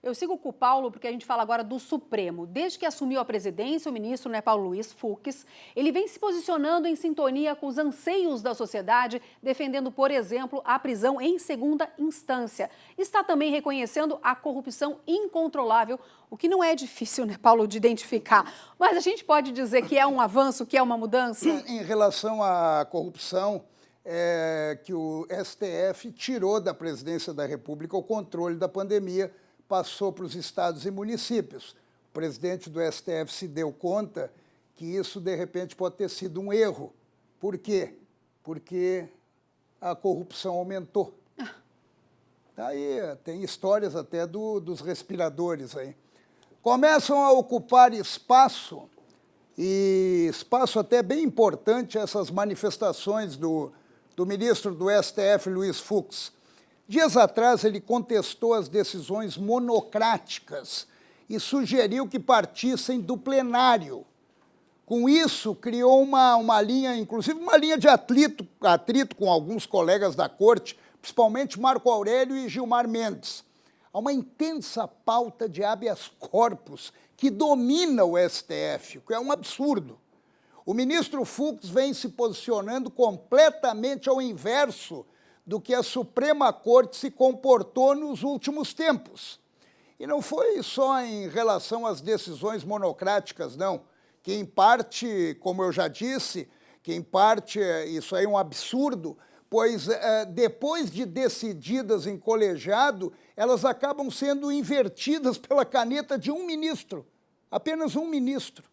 Eu sigo com o Paulo porque a gente fala agora do Supremo. Desde que assumiu a presidência, o ministro, Paulo Luiz Fux, ele vem se posicionando em sintonia com os anseios da sociedade, defendendo, por exemplo, a prisão em segunda instância. Está também reconhecendo a corrupção incontrolável, o que não é difícil, Paulo, de identificar. Mas a gente pode dizer que é um avanço, que é uma mudança? Em relação à corrupção, que o STF tirou da presidência da República o controle da pandemia, passou para os estados e municípios. O presidente do STF se deu conta que isso, de repente, pode ter sido um erro. Por quê? Porque a corrupção aumentou. Aí tem histórias até dos respiradores aí. Começam a ocupar espaço, e espaço até bem importante, essas manifestações do ministro do STF, Luiz Fux. Dias atrás, ele contestou as decisões monocráticas e sugeriu que partissem do plenário. Com isso, criou uma linha, inclusive uma linha de atrito com alguns colegas da corte, principalmente Marco Aurélio e Gilmar Mendes. Há uma intensa pauta de habeas corpus que domina o STF, o que é um absurdo. O ministro Fux vem se posicionando completamente ao inverso do que a Suprema Corte se comportou nos últimos tempos. E não foi só em relação às decisões monocráticas, não, que em parte, como eu já disse, que em parte isso aí é um absurdo, pois depois de decididas em colegiado, elas acabam sendo invertidas pela caneta de um ministro, apenas um ministro.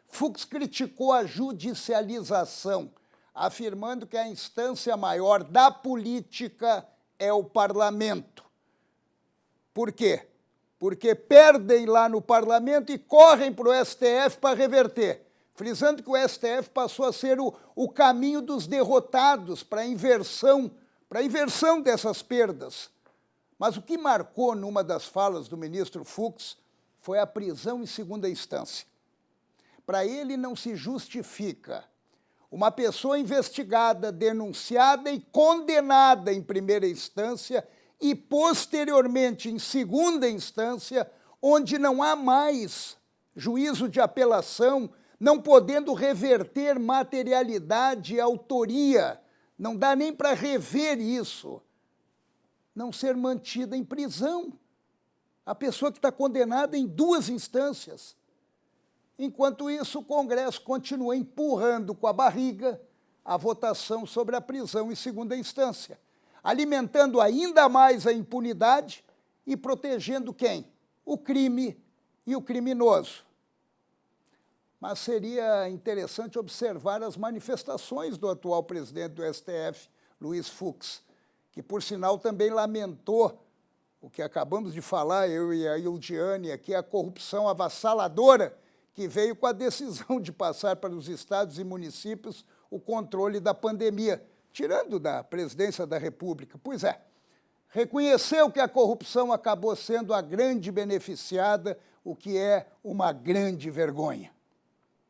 Fux criticou a judicialização, afirmando que a instância maior da política é o parlamento. Por quê? Porque perdem lá no parlamento e correm para o STF para reverter, frisando que o STF passou a ser o caminho dos derrotados para a inversão dessas perdas. Mas o que marcou numa das falas do ministro Fux foi a prisão em segunda instância. Para ele não se justifica uma pessoa investigada, denunciada e condenada em primeira instância e, posteriormente, em segunda instância, onde não há mais juízo de apelação, não podendo reverter materialidade e autoria, não dá nem para rever isso, não ser mantida em prisão. A pessoa que está condenada em duas instâncias. Enquanto isso, o Congresso continua empurrando com a barriga a votação sobre a prisão em segunda instância, alimentando ainda mais a impunidade e protegendo quem? O crime e o criminoso. Mas seria interessante observar as manifestações do atual presidente do STF, Luiz Fux, que, por sinal, também lamentou o que acabamos de falar, eu e a Ildiane aqui, a corrupção avassaladora que veio com a decisão de passar para os estados e municípios o controle da pandemia, tirando da presidência da República. Pois é, reconheceu que a corrupção acabou sendo a grande beneficiada, o que é uma grande vergonha.